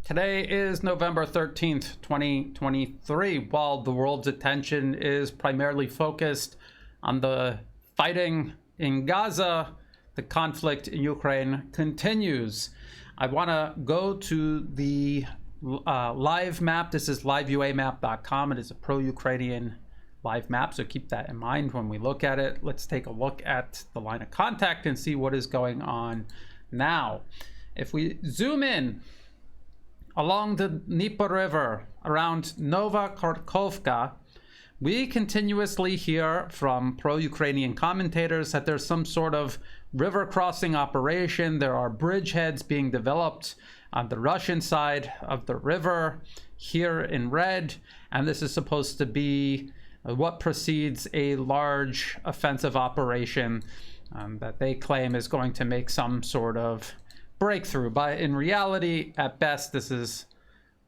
Today is November 13th, 2023. While the world's attention is primarily focused on the fighting in Gaza, the conflict in Ukraine continues. I want to go to the live map. This is liveuamap.com. It is a pro-Ukrainian live map, so keep that in mind when we look at it. Let's take a look at the line of contact and see what is going on now. If we zoom in along the Dnipro River around Nova Kharkovka, we continuously hear from pro-Ukrainian commentators that there's some sort of river crossing operation. There are bridgeheads being developed on the Russian side of the river, here in red, and this is supposed to be what precedes a large offensive operation that they claim is going to make some sort of breakthrough. But in reality, at best, this is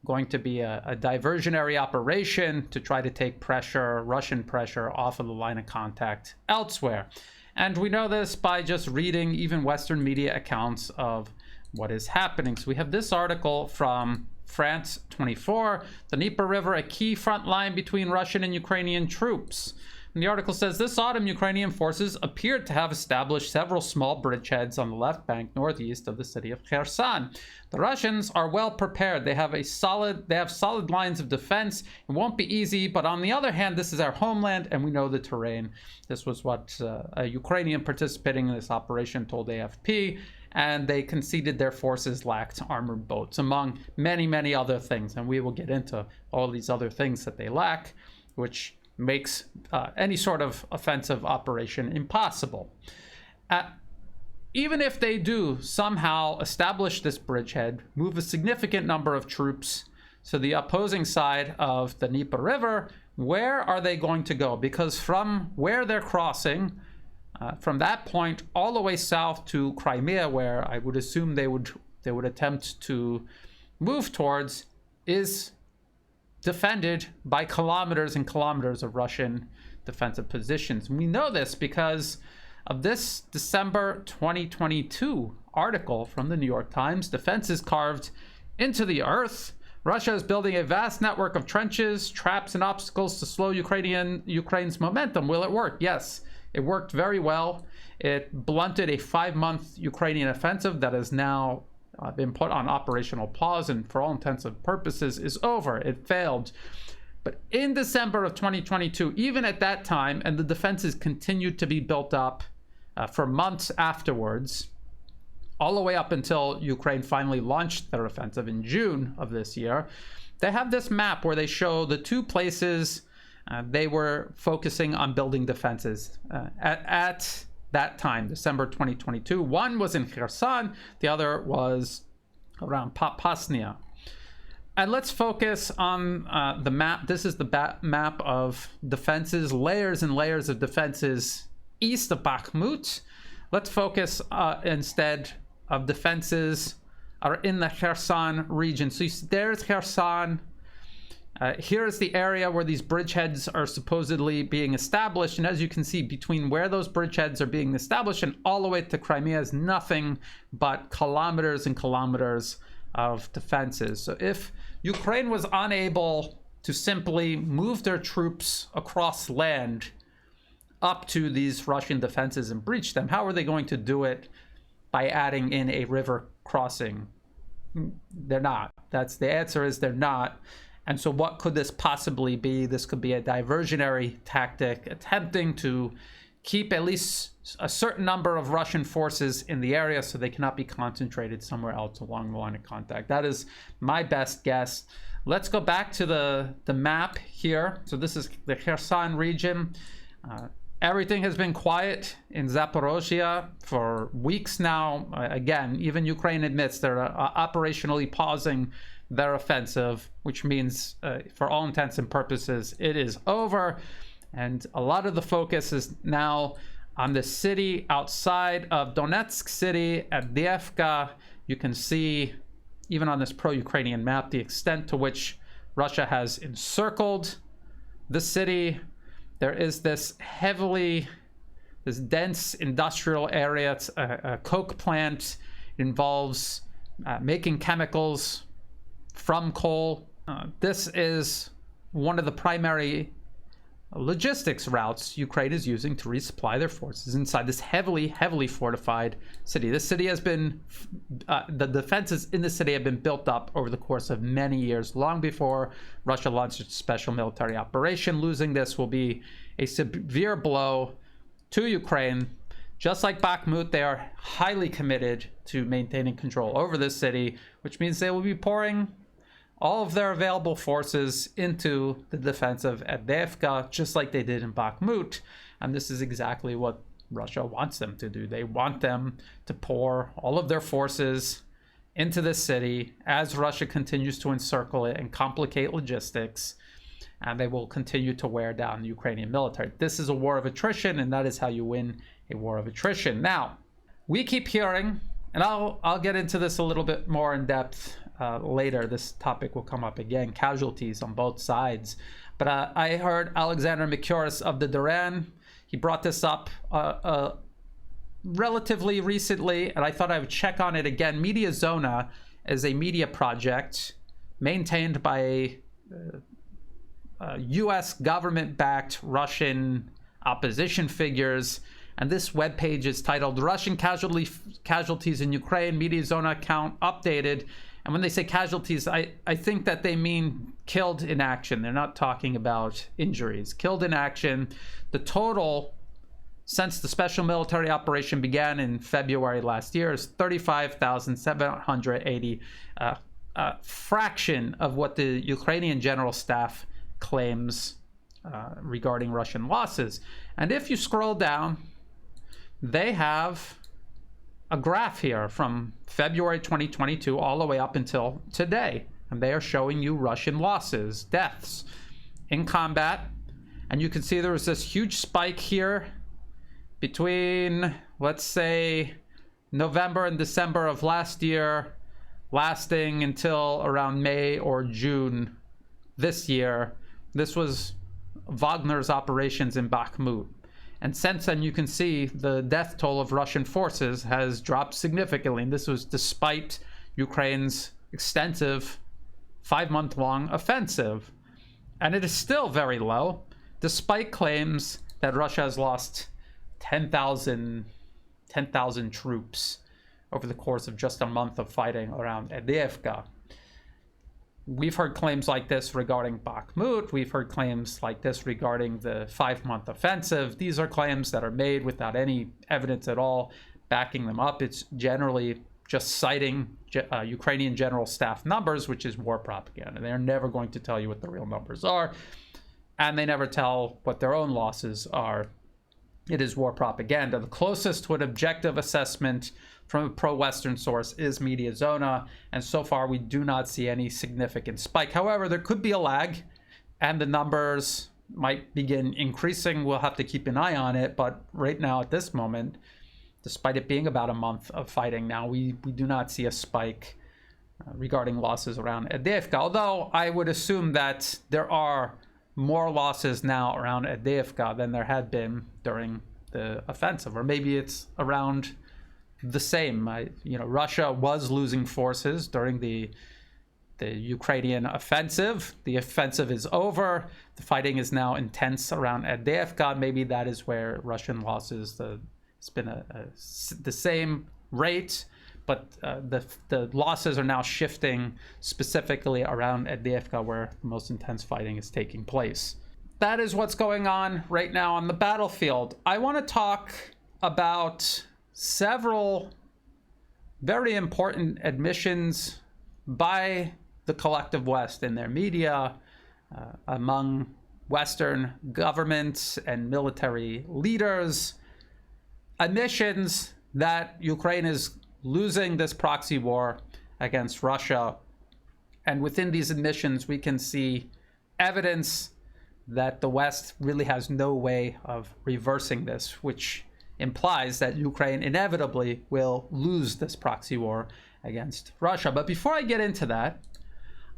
going to be a diversionary operation to try to take pressure, Russian pressure, off of the line of contact elsewhere. And we know this by just reading even Western media accounts of what is happening. So we have this article from France 24, the Dnipro River, a key front line between Russian and Ukrainian troops. And the article says, this autumn, Ukrainian forces appeared to have established several small bridgeheads on the left bank northeast of the city of Kherson. The Russians are well prepared. They have solid lines of defense. It won't be easy, but on the other hand, this is our homeland and we know the terrain. This was what a Ukrainian participating in this operation told AFP, and they conceded their forces lacked armored boats, among many, many other things. And we will get into all these other things that they lack, which makes any sort of offensive operation impossible. Even if they do somehow establish this bridgehead, move a significant number of troops to the opposing side of the Dnipro River, where are they going to go? Because from where they're crossing, from that point all the way south to Crimea, where I would assume they would attempt to move towards, is defended by kilometers and kilometers of Russian defensive positions. We know this because of this December 2022 article from the New York Times. Defenses carved into the earth. Russia is building a vast network of trenches, traps, and obstacles to slow Ukraine's momentum. Will it work? Yes, it worked very well. It blunted a 5-month Ukrainian offensive that has now been put on operational pause and for all intents and purposes is over. It failed. But in December of 2022, even at that time, and the defenses continued to be built up for months afterwards, all the way up until Ukraine finally launched their offensive in June of this year, they have this map where they show the two places they were focusing on building defenses at that time, December 2022. One was in Kherson, the other was around Popasnia. And let's focus on the map. This is the map of defenses, layers and layers of defenses east of Bakhmut. Let's focus instead of defenses are in the Kherson region. So there's Kherson. Here's the area where these bridgeheads are supposedly being established. And as you can see, between where those bridgeheads are being established and all the way to Crimea is nothing but kilometers and kilometers of defenses. So if Ukraine was unable to simply move their troops across land up to these Russian defenses and breach them, how are they going to do it by adding in a river crossing? They're not. That's the answer, is they're not. And so what could this possibly be? This could be a diversionary tactic attempting to keep at least a certain number of Russian forces in the area so they cannot be concentrated somewhere else along the line of contact. That is my best guess. Let's go back to the map here. So this is the Kherson region. Everything has been quiet in Zaporozhye for weeks now. Again, even Ukraine admits they're operationally pausing their offensive, which means for all intents and purposes, it is over. And a lot of the focus is now on the city outside of Donetsk city, Avdiivka. You can see, even on this pro-Ukrainian map, the extent to which Russia has encircled the city. There is this dense industrial area. It's a coke plant. It involves making chemicals from coal. This is one of the primary logistics routes Ukraine is using to resupply their forces inside this heavily fortified city. This city has been, the defenses in the city have been built up over the course of many years, long before Russia launched its special military operation. Losing this will be a severe blow to Ukraine. Just like Bakhmut, they are highly committed to maintaining control over this city, which means they will be pouring all of their available forces into the defense of Avdiivka, just like they did in Bakhmut. And this is exactly what Russia wants them to do. They want them to pour all of their forces into this city as Russia continues to encircle it and complicate logistics, and they will continue to wear down the Ukrainian military. This is a war of attrition, and that is how you win a war of attrition. Now, we keep hearing, and I'll get into this a little bit more in depth later. This topic will come up again, casualties on both sides. But I heard Alexander Mikuris of the Duran. He brought this up relatively recently, and I thought I would check on it again. Media Zona is a media project maintained by U.S. government-backed Russian opposition figures. And this webpage is titled Russian Casualties in Ukraine, Media Zona account updated. And when they say casualties, I think that they mean killed in action. They're not talking about injuries. Killed in action. The total since the special military operation began in February last year is 35,780, a fraction of what the Ukrainian General Staff claims regarding Russian losses. And if you scroll down, they have a graph here from February 2022 all the way up until today. And they are showing you Russian losses, deaths in combat. And you can see there was this huge spike here between, let's say, November and December of last year, lasting until around May or June this year. This was Wagner's operations in Bakhmut. And since then, you can see the death toll of Russian forces has dropped significantly. And this was despite Ukraine's extensive 5-month-long offensive. And it is still very low, despite claims that Russia has lost 10,000 troops over the course of just a month of fighting around Avdiivka. We've heard claims like this regarding Bakhmut. We've heard claims like this regarding the 5-month offensive. These are claims that are made without any evidence at all backing them up. It's generally just citing Ukrainian General Staff numbers, which is war propaganda. They're never going to tell you what the real numbers are, and they never tell what their own losses are. It is war propaganda. The closest to an objective assessment from a pro-Western source is Media Zona, and so far we do not see any significant spike. However, there could be a lag, and the numbers might begin increasing. We'll have to keep an eye on it, but right now at this moment, despite it being about a month of fighting now, we do not see a spike regarding losses around Avdiivka, although I would assume that there are more losses now around Avdiivka than there had been during the offensive, or maybe it's around the same. Russia was losing forces during the Ukrainian offensive. The offensive is over. The fighting is now intense around Avdiivka. Maybe that is where Russian losses, it's been the same rate, but the losses are now shifting specifically around Avdiivka, where the most intense fighting is taking place. That is what's going on right now on the battlefield. I want to talk about several very important admissions by the collective West in their media, among Western governments and military leaders, admissions that Ukraine is losing this proxy war against Russia. And within these admissions, we can see evidence that the West really has no way of reversing this, which implies that Ukraine inevitably will lose this proxy war against Russia. But before I get into that,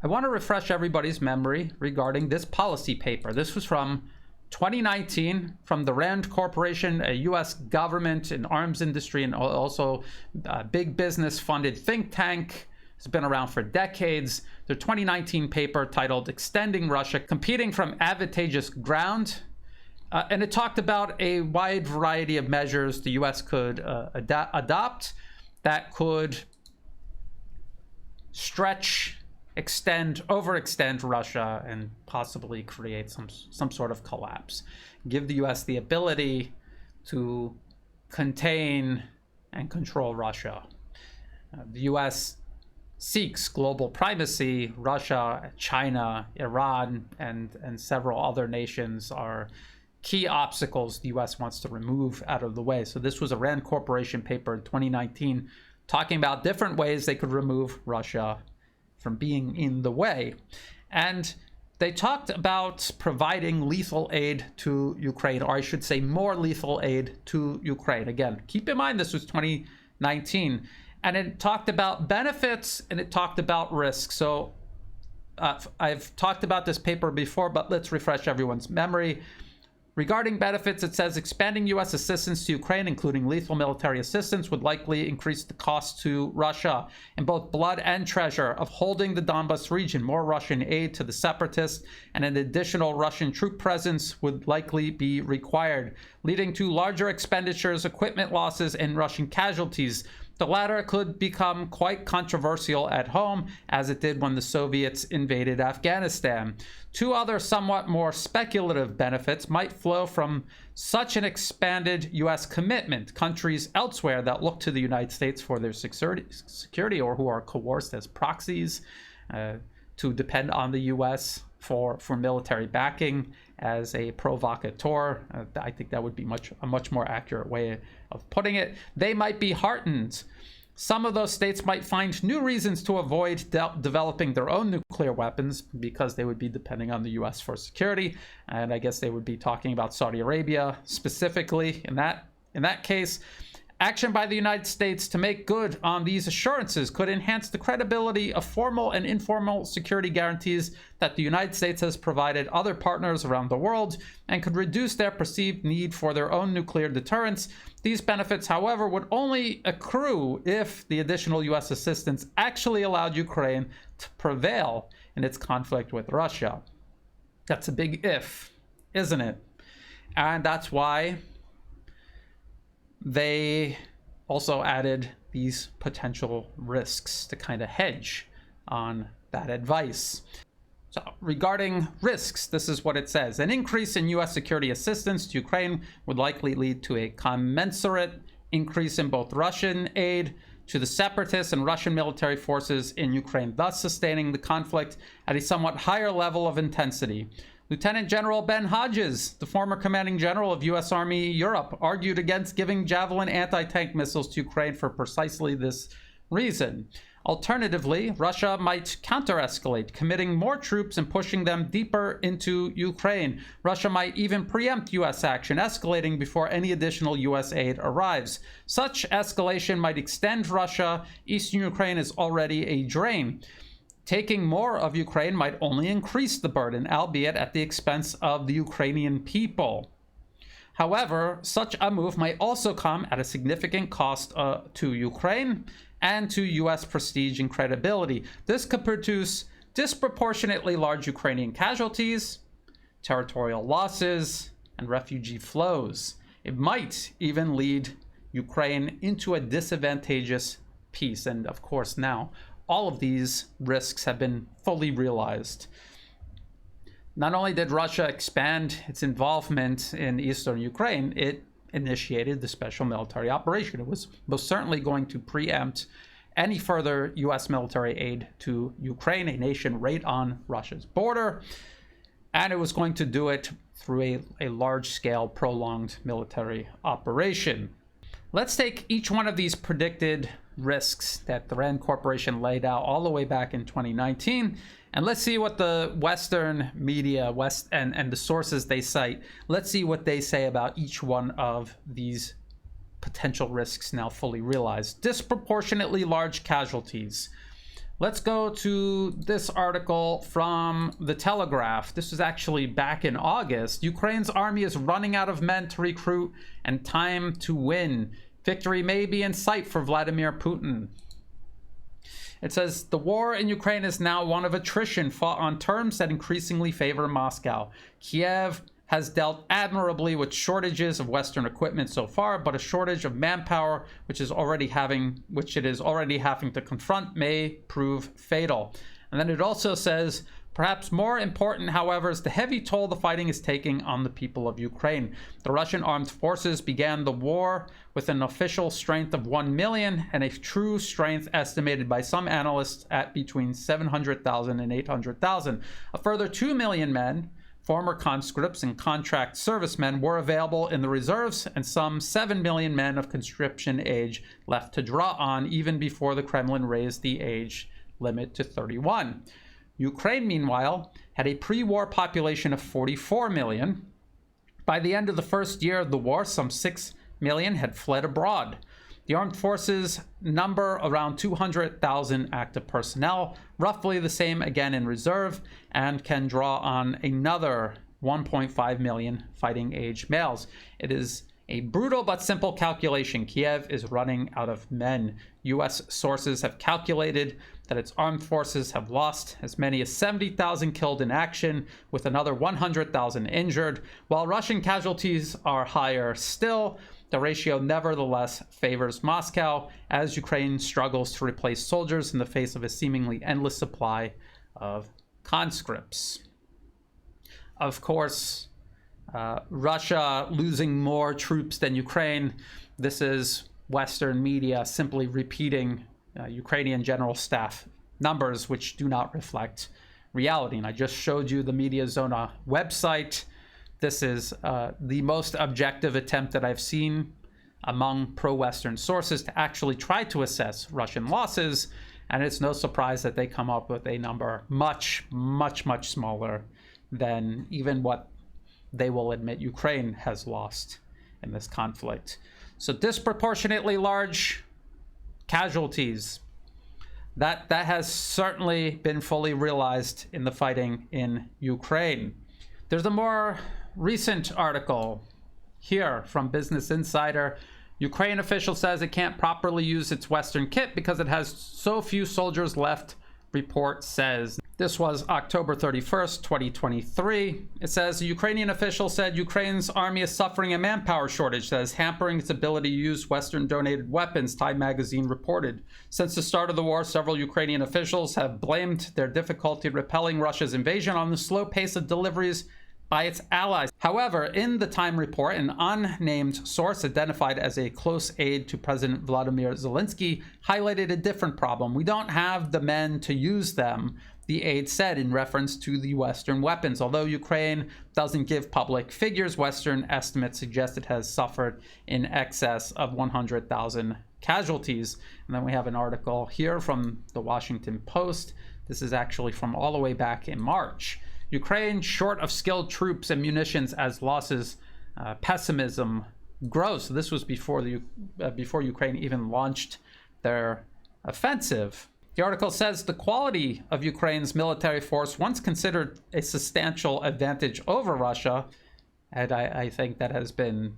I want to refresh everybody's memory regarding this policy paper. This was from 2019 from the Rand Corporation, a U.S. government and arms industry and also a big business funded think tank. It's been around for decades. their 2019 paper titled Extending Russia, Competing from Advantageous Ground. And it talked about a wide variety of measures the U.S. could adopt that could stretch, overextend Russia and possibly create some sort of collapse. Give the U.S. the ability to contain and control Russia. The U.S. seeks global primacy. Russia, China, Iran, and several other nations are key obstacles the U.S. wants to remove out of the way. So this was a Rand Corporation paper in 2019 talking about different ways they could remove Russia from being in the way. And they talked about providing lethal aid to Ukraine, or I should say more lethal aid to Ukraine. Again, keep in mind this was 2019. And it talked about benefits and it talked about risks. So I've talked about this paper before, but let's refresh everyone's memory. Regarding benefits, it says expanding U.S. assistance to Ukraine, including lethal military assistance, would likely increase the cost to Russia in both blood and treasure of holding the Donbas region. More Russian aid to the separatists and an additional Russian troop presence would likely be required, leading to larger expenditures, equipment losses, and Russian casualties. The latter could become quite controversial at home, as it did when the Soviets invaded Afghanistan. Two other somewhat more speculative benefits might flow from such an expanded U.S. commitment. Countries elsewhere that look to the United States for their security or who are coerced as proxies to depend on the U.S. for military backing as a provocateur. I think that would be a much more accurate way of putting it. They might be heartened. Some of those states might find new reasons to avoid developing their own nuclear weapons because they would be depending on the U.S. for security. And I guess they would be talking about Saudi Arabia specifically in that case. Action by the United States to make good on these assurances could enhance the credibility of formal and informal security guarantees that the United States has provided other partners around the world and could reduce their perceived need for their own nuclear deterrence. These benefits, however, would only accrue if the additional U.S. assistance actually allowed Ukraine to prevail in its conflict with Russia. That's a big if, isn't it? And that's why they also added these potential risks to kind of hedge on that advice. So regarding risks, this is what it says. An increase in U.S. security assistance to Ukraine would likely lead to a commensurate increase in both Russian aid to the separatists and Russian military forces in Ukraine, thus sustaining the conflict at a somewhat higher level of intensity. Lieutenant General Ben Hodges, the former commanding general of U.S. Army Europe, argued against giving Javelin anti-tank missiles to Ukraine for precisely this reason. Alternatively, Russia might counter-escalate, committing more troops and pushing them deeper into Ukraine. Russia might even preempt U.S. action, escalating before any additional U.S. aid arrives. Such escalation might extend Russia. Eastern Ukraine is already a drain. Taking more of Ukraine might only increase the burden, albeit at the expense of the Ukrainian people. However, such a move might also come at a significant cost to Ukraine and to U.S. prestige and credibility. This could produce disproportionately large Ukrainian casualties, territorial losses, and refugee flows. It might even lead Ukraine into a disadvantageous peace. And of course, now all of these risks have been fully realized. Not only did Russia expand its involvement in eastern Ukraine, it initiated the special military operation. It was most certainly going to preempt any further U.S. military aid to Ukraine, a nation right on Russia's border. And it was going to do it through a large-scale, prolonged military operation. Let's take each one of these predicted risks that the Rand Corporation laid out all the way back in 2019, and let's see what the Western media, and the sources they cite, let's see what they say about each one of these potential risks now fully realized. Disproportionately large casualties. Let's go to this article from The Telegraph. This was actually back in August. Ukraine's army is running out of men to recruit and time to win. Victory may be in sight for Vladimir Putin. It says, the war in Ukraine is now one of attrition, fought on terms that increasingly favor Moscow. Kiev has dealt admirably with shortages of Western equipment so far, but a shortage of manpower, which it is already having to confront, may prove fatal. And then it also says, perhaps more important, however, is the heavy toll the fighting is taking on the people of Ukraine. The Russian armed forces began the war with an official strength of 1 million and a true strength estimated by some analysts at between 700,000 and 800,000. A further 2 million men, former conscripts and contract servicemen, were available in the reserves, and some 7 million men of conscription age left to draw on even before the Kremlin raised the age limit to 31. Ukraine, meanwhile, had a pre-war population of 44 million. By the end of the first year of the war, some 6 million had fled abroad. The armed forces number around 200,000 active personnel, roughly the same again in reserve, and can draw on another 1.5 million fighting age males. It is a brutal but simple calculation. Kiev is running out of men. U.S. sources have calculated that its armed forces have lost as many as 70,000 killed in action, with another 100,000 injured. While Russian casualties are higher still, the ratio nevertheless favors Moscow as Ukraine struggles to replace soldiers in the face of a seemingly endless supply of conscripts. Of course, Russia losing more troops than Ukraine. This is Western media simply repeating Ukrainian general staff numbers, which do not reflect reality. And I just showed you the Media Zona website. This is the most objective attempt that I've seen among pro-Western sources to actually try to assess Russian losses. And it's no surprise that they come up with a number much, much, much smaller than even what they will admit Ukraine has lost in this conflict. So disproportionately large casualties. That has certainly been fully realized in the fighting in Ukraine. There's a more recent article here from Business Insider. Ukraine official says it can't properly use its Western kit because it has so few soldiers left, report says. This was October 31st, 2023. It says a Ukrainian official said Ukraine's army is suffering a manpower shortage that is hampering its ability to use Western donated weapons, Time magazine reported. Since the start of the war, several Ukrainian officials have blamed their difficulty repelling Russia's invasion on the slow pace of deliveries by its allies. However, in the Time report, an unnamed source identified as a close aide to President Vladimir Zelensky highlighted a different problem. We don't have the men to use them, the aide said in reference to the Western weapons. Although Ukraine doesn't give public figures, Western estimates suggest it has suffered in excess of 100,000 casualties. And then we have an article here from the Washington Post. This is actually from all the way back in March. Ukraine short of skilled troops and munitions as losses, pessimism grows. So this was before Ukraine even launched their offensive. The article says the quality of Ukraine's military force once considered a substantial advantage over Russia, and I think that has been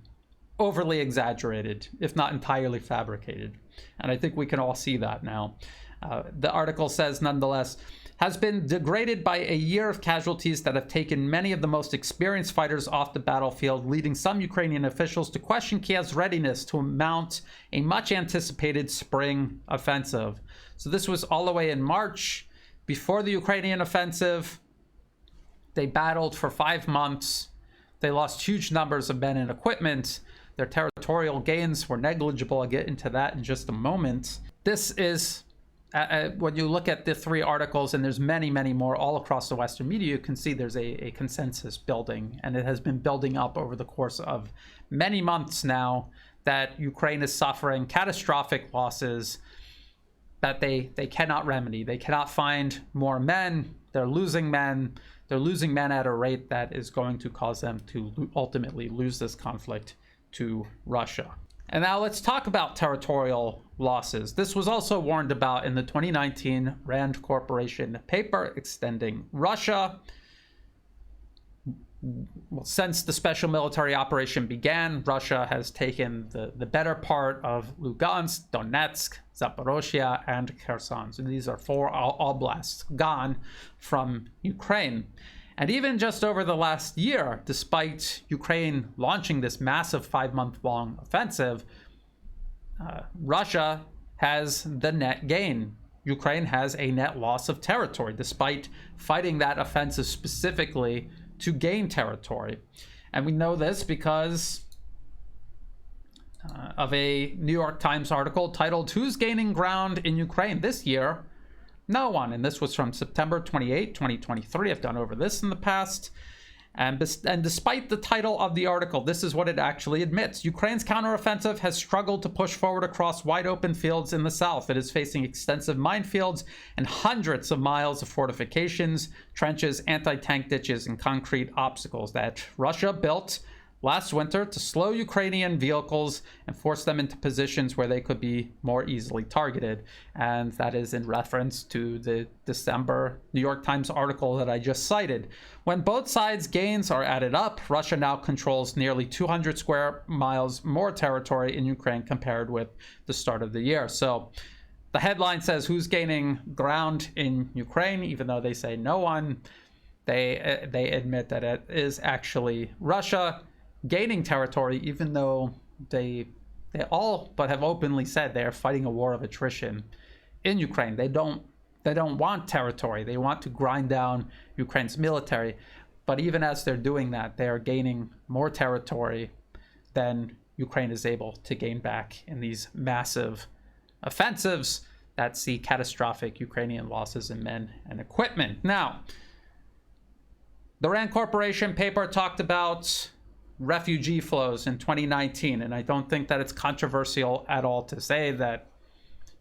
overly exaggerated, if not entirely fabricated. And I think we can all see that now. The article says, nonetheless, has been degraded by a year of casualties that have taken many of the most experienced fighters off the battlefield, leading some Ukrainian officials to question Kiev's readiness to mount a much-anticipated spring offensive. So this was all the way in March. Before the Ukrainian offensive, they battled for 5 months. They lost huge numbers of men and equipment. Their territorial gains were negligible. I'll get into that in just a moment. This is... when you look at the 3 articles, and there's many, many more all across the Western media, you can see there's a consensus building, and it has been building up over the course of many months now that Ukraine is suffering catastrophic losses that they cannot remedy. They cannot find more men. They're losing men. They're losing men at a rate that is going to cause them to ultimately lose this conflict to Russia. And now let's talk about territorial losses. This was also warned about in the 2019 Rand Corporation paper, Extending Russia. well, since the special military operation began, Russia has taken the better part of Lugansk, Donetsk, Zaporozhye, and Kherson. So these are 4 oblasts gone from Ukraine. And even just over the last year, despite Ukraine launching this massive 5-month-long offensive, Russia has the net gain. Ukraine has a net loss of territory, despite fighting that offensive specifically to gain territory. And we know this because of a New York Times article titled, "Who's Gaining Ground in Ukraine This Year? No one." And this was from September 28, 2023. I've gone over this in the past. And despite the title of the article, this is what it actually admits. Ukraine's counteroffensive has struggled to push forward across wide open fields in the south. It is facing extensive minefields and hundreds of miles of fortifications, trenches, anti-tank ditches, and concrete obstacles that Russia built last winter to slow Ukrainian vehicles and force them into positions where they could be more easily targeted. And that is in reference to the December New York Times article that I just cited. When both sides' gains are added up, Russia now controls nearly 200 square miles more territory in Ukraine compared with the start of the year. So the headline says, "Who's gaining ground in Ukraine?" Even though they say no one, they admit that it is actually Russia gaining territory, even though they all but have openly said they are fighting a war of attrition in Ukraine. They don't want territory. They want to grind down Ukraine's military. But even as they're doing that, they are gaining more territory than Ukraine is able to gain back in these massive offensives that see catastrophic Ukrainian losses in men and equipment. Now, the Rand Corporation paper talked about refugee flows in 2019, and I don't think that it's controversial at all to say that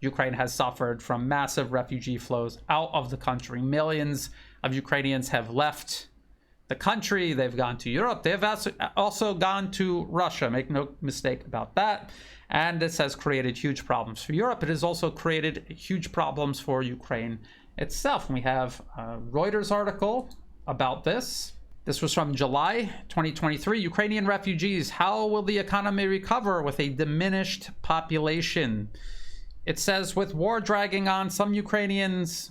Ukraine has suffered from massive refugee flows out of the country. Millions of Ukrainians have left the country. They've gone to Europe. They've also gone to Russia. Make no mistake about that. And this has created huge problems for Europe. It has also created huge problems for Ukraine itself. And we have a Reuters article about this. This was from July 2023. Ukrainian refugees, how will the economy recover with a diminished population? It says, with war dragging on, some of Ukraine's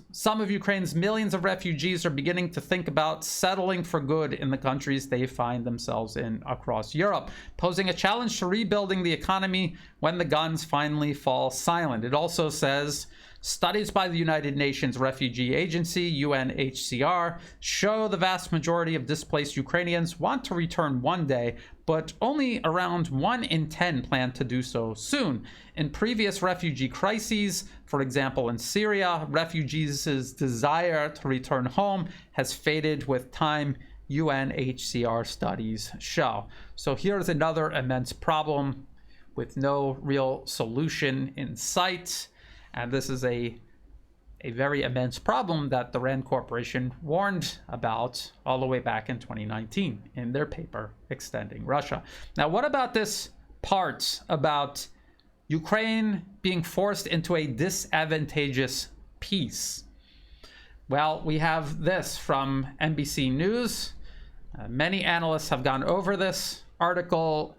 millions of refugees are beginning to think about settling for good in the countries they find themselves in across Europe, posing a challenge to rebuilding the economy when the guns finally fall silent. It also says, studies by the United Nations Refugee Agency, UNHCR, show the vast majority of displaced Ukrainians want to return one day, but only around 1 in 10 plan to do so soon. In previous refugee crises, for example in Syria, refugees' desire to return home has faded with time, UNHCR studies show. So here's another immense problem with no real solution in sight. And this is a very immense problem that the Rand Corporation warned about all the way back in 2019 in their paper, Extending Russia. Now, what about this part about Ukraine being forced into a disadvantageous peace? Well, we have this from NBC News. Many analysts have gone over this article.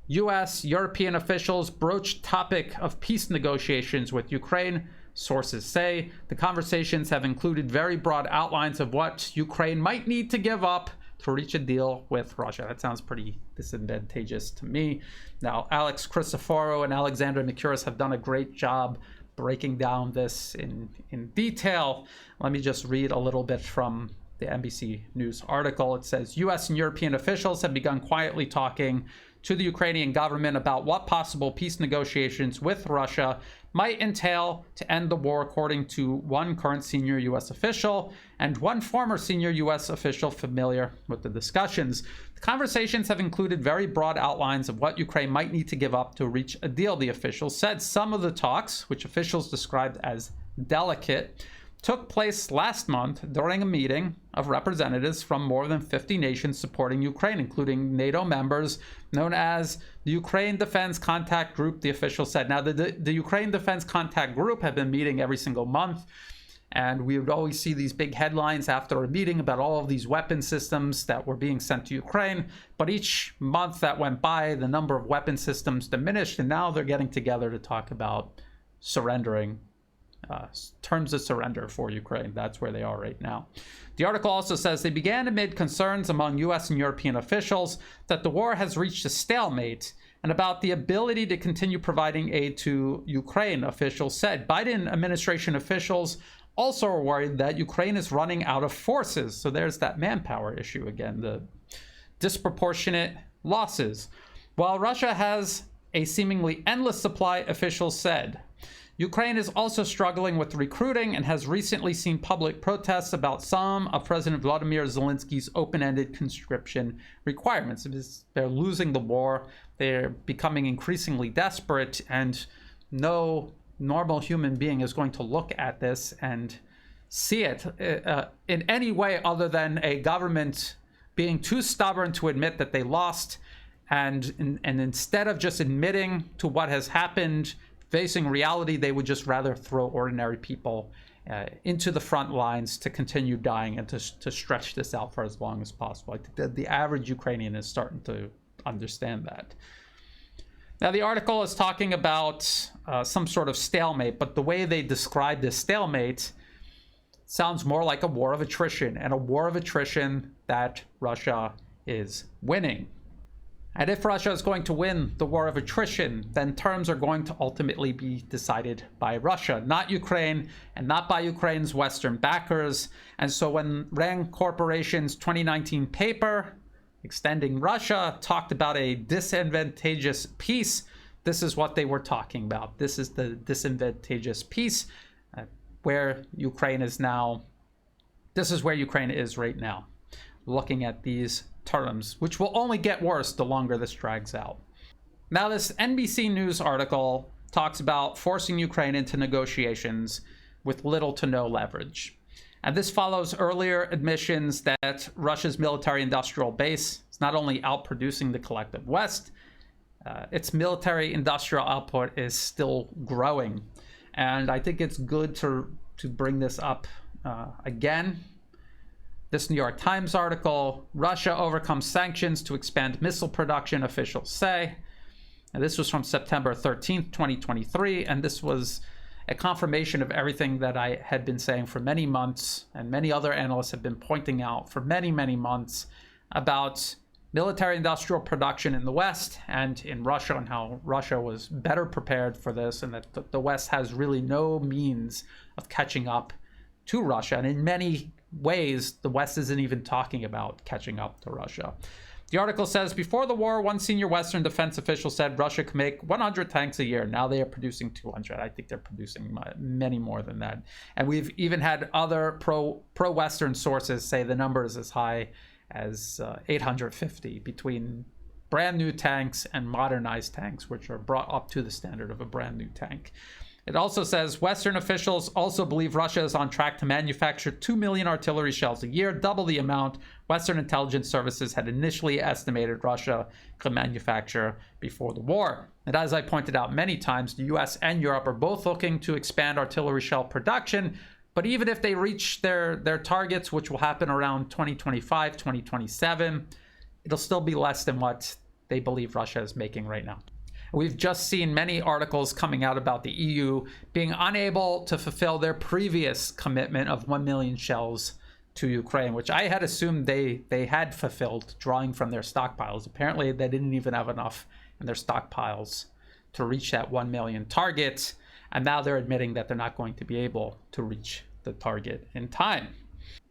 U.S. European officials broached topic of peace negotiations with Ukraine. Sources say the conversations have included very broad outlines of what Ukraine might need to give up to reach a deal with Russia. That sounds pretty disadvantageous to me. Now, Alex Christoforou and Alexandra Micuris have done a great job breaking down this in detail. Let me just read a little bit from the NBC News article. It says, U.S. and European officials have begun quietly talking to the Ukrainian government about what possible peace negotiations with Russia might entail to end the war, according to one current senior U.S. official and one former senior U.S. official familiar with the discussions. The conversations have included very broad outlines of what Ukraine might need to give up to reach a deal, the official said. Some of the talks, which officials described as delicate, took place last month during a meeting of representatives from more than 50 nations supporting Ukraine, including NATO members known as the Ukraine Defense Contact Group, the official said. Now, the Ukraine Defense Contact Group have been meeting every single month And we would always see these big headlines after a meeting about all of these weapon systems that were being sent to Ukraine. But each month that went by, the number of weapon systems diminished, and now they're getting together to talk about surrendering, terms of surrender for Ukraine. That's where they are right now. The article also says they began amid concerns among US and European officials that the war has reached a stalemate and about the ability to continue providing aid to Ukraine, officials said. Biden administration officials also are worried that Ukraine is running out of forces. So there's that manpower issue again, the disproportionate losses. While Russia has a seemingly endless supply, officials said. Ukraine is also struggling with recruiting and has recently seen public protests about some of President Vladimir Zelensky's open-ended conscription requirements. They're losing the war, they're becoming increasingly desperate, and no normal human being is going to look at this and see it in any way other than a government being too stubborn to admit that they lost, and instead of just admitting to what has happened, facing reality, they would just rather throw ordinary people into the front lines to continue dying and to stretch this out for as long as possible. I think the average Ukrainian is starting to understand that. Now, the article is talking about some sort of stalemate, but the way they describe this stalemate sounds more like a war of attrition, and a war of attrition that Russia is winning. And if Russia is going to win the war of attrition, then terms are going to ultimately be decided by Russia, not Ukraine, and not by Ukraine's Western backers. And so when Rand Corporation's 2019 paper, Extending Russia, talked about a disadvantageous peace, this is what they were talking about. This is the disadvantageous peace where Ukraine is now. This is where Ukraine is right now, looking at these terms, which will only get worse the longer this drags out. Now, this NBC News article talks about forcing Ukraine into negotiations with little to no leverage. And this follows earlier admissions that Russia's military-industrial base is not only outproducing the collective West, its military-industrial output is still growing. And I think it's good to bring this up again. This New York Times article, Russia overcomes sanctions to expand missile production, officials say. And this was from September 13th, 2023, and this was a confirmation of everything that I had been saying for many months, and many other analysts have been pointing out for many, many months about military-industrial production in the West and in Russia, and how Russia was better prepared for this, and that the West has really no means of catching up to Russia. And in many ways, the West isn't even talking about catching up to Russia. The article says, before the war, one senior Western defense official said Russia could make 100 tanks a year. Now they are producing 200. I think they're producing many more than that. And we've even had other pro-Western sources say the number is as high as 850 between brand new tanks and modernized tanks, which are brought up to the standard of a brand new tank. It also says Western officials also believe Russia is on track to manufacture 2 million artillery shells a year, double the amount Western intelligence services had initially estimated Russia could manufacture before the war. And as I pointed out many times, the US and Europe are both looking to expand artillery shell production. But even if they reach their targets, which will happen around 2025, 2027, it'll still be less than what they believe Russia is making right now. We've just seen many articles coming out about the EU being unable to fulfill their previous commitment of 1 million shells to Ukraine, which I had assumed they had fulfilled, drawing from their stockpiles. Apparently, they didn't even have enough in their stockpiles to reach that 1 million target. And now they're admitting that they're not going to be able to reach the target in time.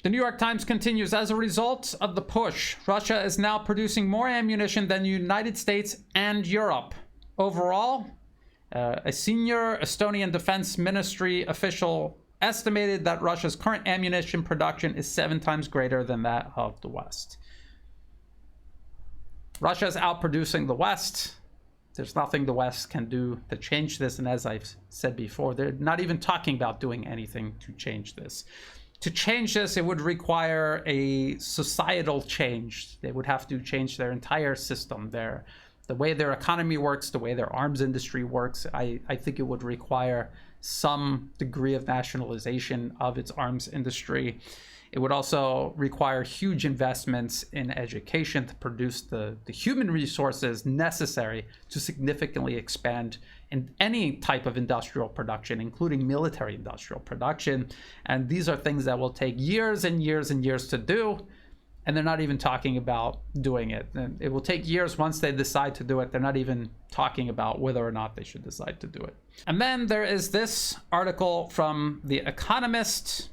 The New York Times continues, as a result of the push, Russia is now producing more ammunition than the United States and Europe. Overall, a senior Estonian Defense Ministry official estimated that Russia's current ammunition production is 7 times greater than that of the West. Russia is outproducing the West. There's nothing the West can do to change this. And as I've said before, they're not even talking about doing anything to change this. To change this, it would require a societal change. They would have to change their entire system, the way their economy works, the way their arms industry works. I think it would require some degree of nationalization of its arms industry. It would also require huge investments in education to produce the human resources necessary to significantly expand in any type of industrial production, including military industrial production. And these are things that will take years and years and years to do. And they're not even talking about doing it. And it will take years once they decide to do it. They're not even talking about whether or not they should decide to do it. And then there is this article from The Economist.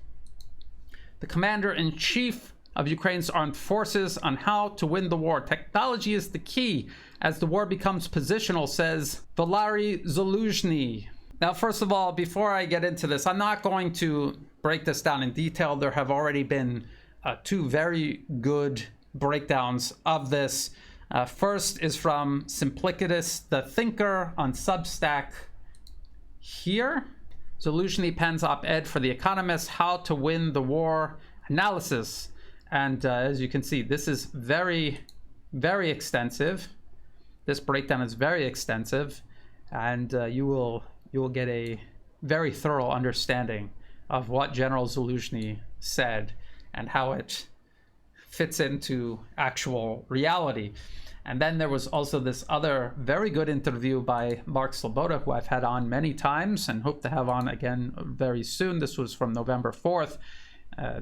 The commander-in-chief of Ukraine's armed forces on how to win the war. Technology is the key as the war becomes positional, says Valery Zaluzhnyi. Now, first of all, before I get into this, I'm not going to break this down in detail. There have already been two very good breakdowns of this. First is from Simplicitous, the Thinker on Substack here. Zaluzhnyi pens op-ed for The Economist, How to Win the War Analysis. And as you can see, this is very, very extensive. This breakdown is very extensive, and you will get a very thorough understanding of what General Zaluzhnyi said and how it fits into actual reality. And then there was also this other very good interview by Mark Sloboda, who I've had on many times and hope to have on again very soon. This was from November 4th.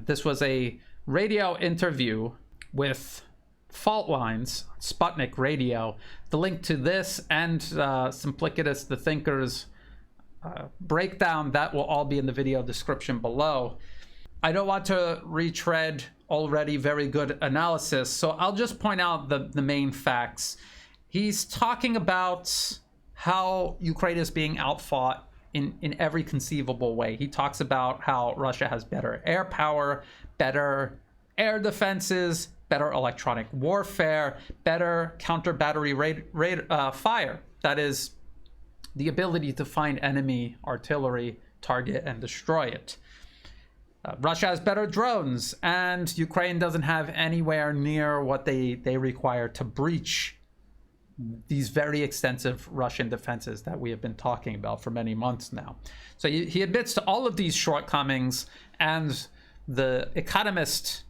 This was a radio interview with Fault Lines, Sputnik Radio. The link to this and Simplicitous, the Thinker's breakdown, that will all be in the video description below. I don't want to retread already very good analysis, so I'll just point out the main facts. He's talking about how Ukraine is being outfought in every conceivable way. He talks about how Russia has better air power, better air defenses, better electronic warfare, better counter-battery fire. That is the ability to find enemy artillery, target, and destroy it. Russia has better drones, and Ukraine doesn't have anywhere near what they require to breach these very extensive Russian defenses that we have been talking about for many months now. So he admits to all of these shortcomings, and the Economist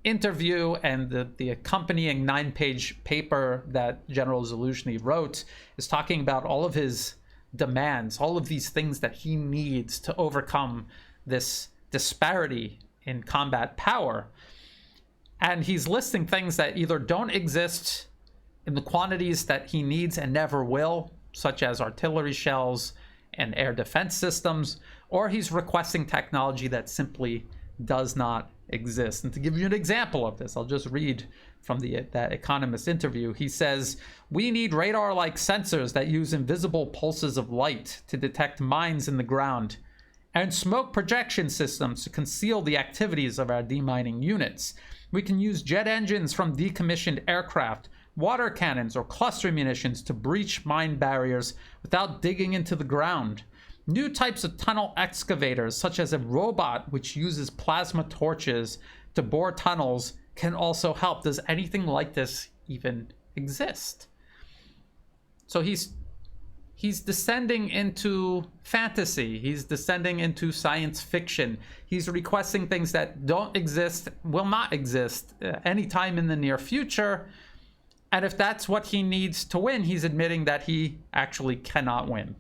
interview and the accompanying 9-page paper that General Zaluzhnyi wrote is talking about all of his demands, all of these things that he needs to overcome this disparity in combat power. And he's listing things that either don't exist in the quantities that he needs and never will, such as artillery shells and air defense systems, or he's requesting technology that simply does not exist. And to give you an example of this, I'll just read from that Economist interview. He says, "We need radar-like sensors that use invisible pulses of light to detect mines in the ground, and smoke projection systems to conceal the activities of our demining units. We can use jet engines from decommissioned aircraft, water cannons, or cluster munitions to breach mine barriers without digging into the ground. New types of tunnel excavators, such as a robot which uses plasma torches to bore tunnels, can also help." Does anything like this even exist? So he's descending into fantasy. He's descending into science fiction. He's requesting things that don't exist, will not exist anytime in the near future. And if that's what he needs to win, he's admitting that he actually cannot win.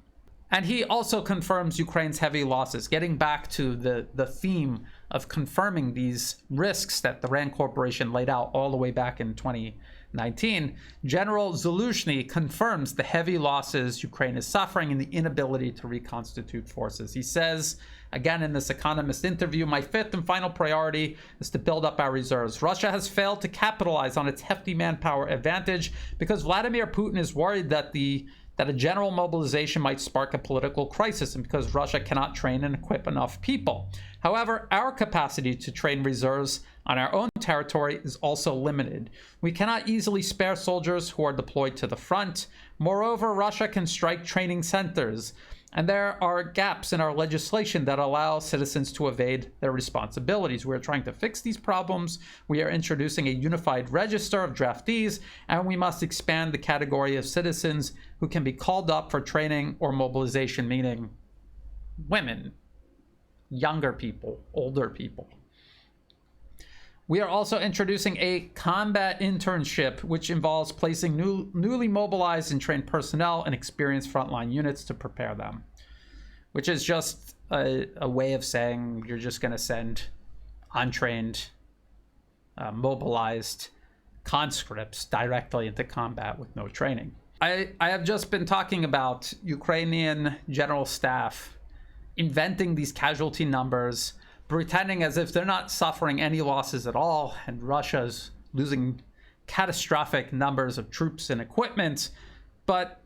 And he also confirms Ukraine's heavy losses, getting back to the theme of confirming these risks that the RAND Corporation laid out all the way back in 2019. General Zaluzhnyi confirms the heavy losses Ukraine is suffering and the inability to reconstitute forces. He says, again in this Economist interview, "My fifth and final priority is to build up our reserves. Russia has failed to capitalize on its hefty manpower advantage because Vladimir Putin is worried that a general mobilization might spark a political crisis, and because Russia cannot train and equip enough people. However, our capacity to train reserves on our own territory is also limited. We cannot easily spare soldiers who are deployed to the front. Moreover, Russia can strike training centers, and there are gaps in our legislation that allow citizens to evade their responsibilities. We are trying to fix these problems. We are introducing a unified register of draftees, and we must expand the category of citizens who can be called up for training or mobilization," meaning women, younger people, older people. We are also introducing a combat internship, which involves placing newly mobilized and trained personnel and experienced frontline units to prepare them, which is just a way of saying you're just going to send untrained, mobilized conscripts directly into combat with no training. I have just been talking about Ukrainian general staff inventing these casualty numbers, pretending as if they're not suffering any losses at all, and Russia's losing catastrophic numbers of troops and equipment. But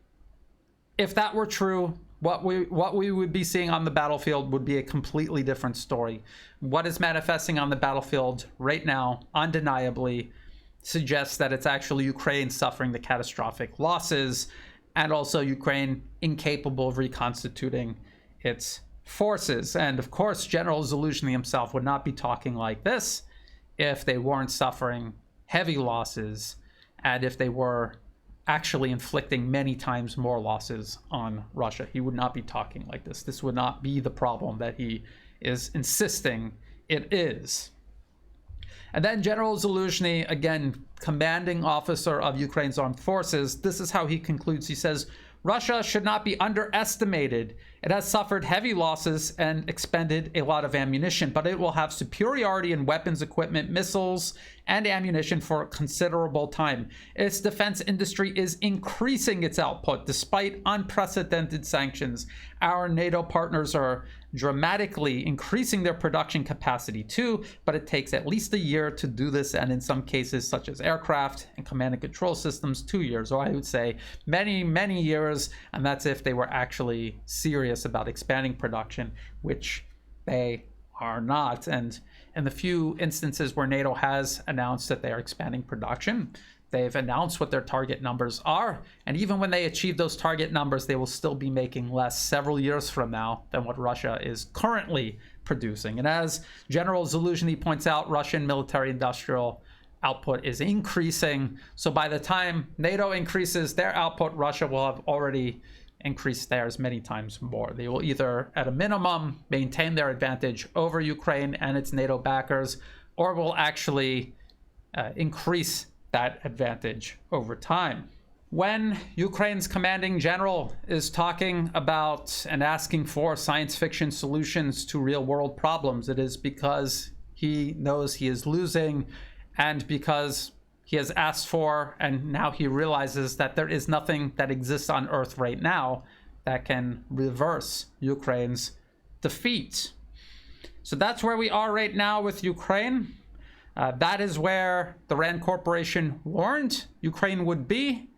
if that were true, what we would be seeing on the battlefield would be a completely different story. What is manifesting on the battlefield right now, undeniably, suggests that it's actually Ukraine suffering the catastrophic losses, and also Ukraine incapable of reconstituting its forces. And of course, General Zaluzhnyi himself would not be talking like this if they weren't suffering heavy losses and if they were actually inflicting many times more losses on Russia. He would not be talking like this. This would not be the problem that he is insisting it is. And then General Zaluzhnyi, again, commanding officer of Ukraine's armed forces, this is how he concludes. He says, Russia should not be underestimated. It has suffered heavy losses and expended a lot of ammunition, but it will have superiority in weapons, equipment, missiles, and ammunition for a considerable time. Its defense industry is increasing its output despite unprecedented sanctions. Our NATO partners are dramatically increasing their production capacity too, but it takes at least a year to do this, and in some cases, such as aircraft and command and control systems, 2 years, or I would say many, many years, and that's if they were actually serious about expanding production, which they are not. And in the few instances where NATO has announced that they are expanding production, they've announced what their target numbers are, and even when they achieve those target numbers, they will still be making less several years from now than what Russia is currently producing. And as General Zaluzhnyi points out, Russian military industrial output is increasing. So by the time NATO increases their output, Russia will have already increased theirs many times more. They will either, at a minimum, maintain their advantage over Ukraine and its NATO backers, or will actually increase that advantage over time. When Ukraine's commanding general is talking about and asking for science fiction solutions to real world problems, it is because he knows he is losing, and because he has asked for, and now he realizes that there is nothing that exists on Earth right now that can reverse Ukraine's defeat. So that's where we are right now with Ukraine. That is where the RAND Corporation warned Ukraine would be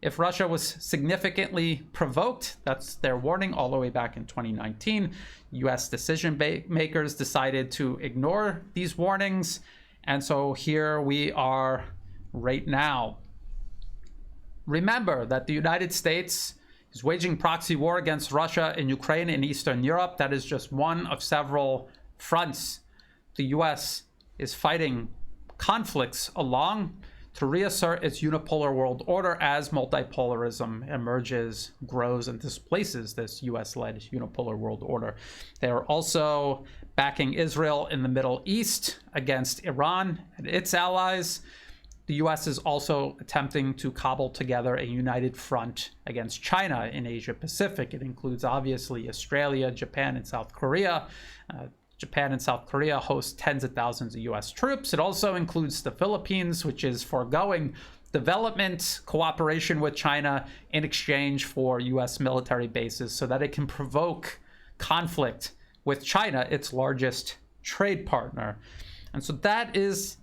if Russia was significantly provoked. That's their warning all the way back in 2019. US decision makers decided to ignore these warnings. And so here we are right now. Remember that the United States is waging proxy war against Russia in Ukraine and Eastern Europe. That is just one of several fronts the US is fighting conflicts along to reassert its unipolar world order as multipolarism emerges, grows, and displaces this US-led unipolar world order. They are also backing Israel in the Middle East against Iran and its allies. The US is also attempting to cobble together a united front against China in Asia Pacific. It includes, obviously, Australia, Japan, and South Korea. Japan and South Korea host tens of thousands of US troops. It also includes the Philippines, which is foregoing development cooperation with China in exchange for US military bases so that it can provoke conflict with China, its largest trade partner. And so that is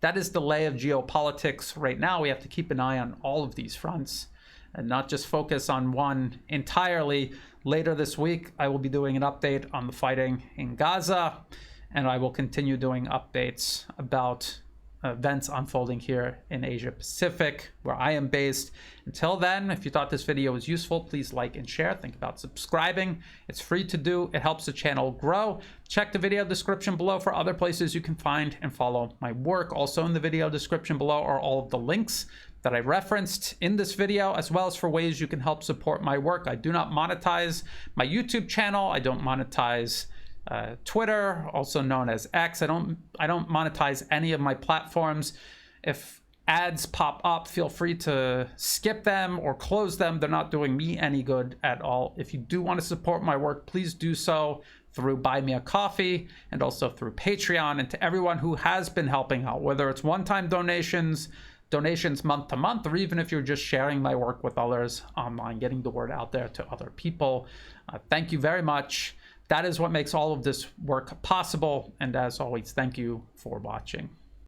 the lay of geopolitics right now. We have to keep an eye on all of these fronts and not just focus on one entirely. Later this week, I will be doing an update on the fighting in Gaza, and I will continue doing updates about events unfolding here in Asia Pacific, where I am based. Until then, if you thought this video was useful, please like and share. Think about subscribing. It's free to do. It helps the channel grow. Check the video description below for other places you can find and follow my work. Also in the video description below are all of the links that I referenced in this video, as well as for ways you can help support my work. I do not monetize my YouTube channel. I don't monetize Twitter, also known as X. I don't monetize any of my platforms. If ads pop up, feel free to skip them or close them. They're not doing me any good at all. If you do want to support my work, please do so through Buy Me a Coffee and also through Patreon. And to everyone who has been helping out, whether it's one-time donations month to month, or even if you're just sharing my work with others online, getting the word out there to other people, thank you very much. That is what makes all of this work possible. And as always, thank you for watching.